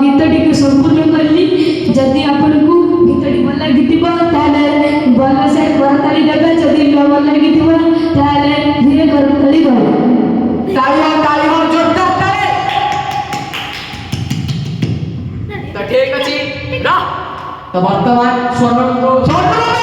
गीतटी संपूर्ण करली जदि आपको गीतटी भल लगी भल से करताली देवे जदि न भल लगी धीरे करताली ठीक अच्छी ना तो वर्तमान स्वर्ण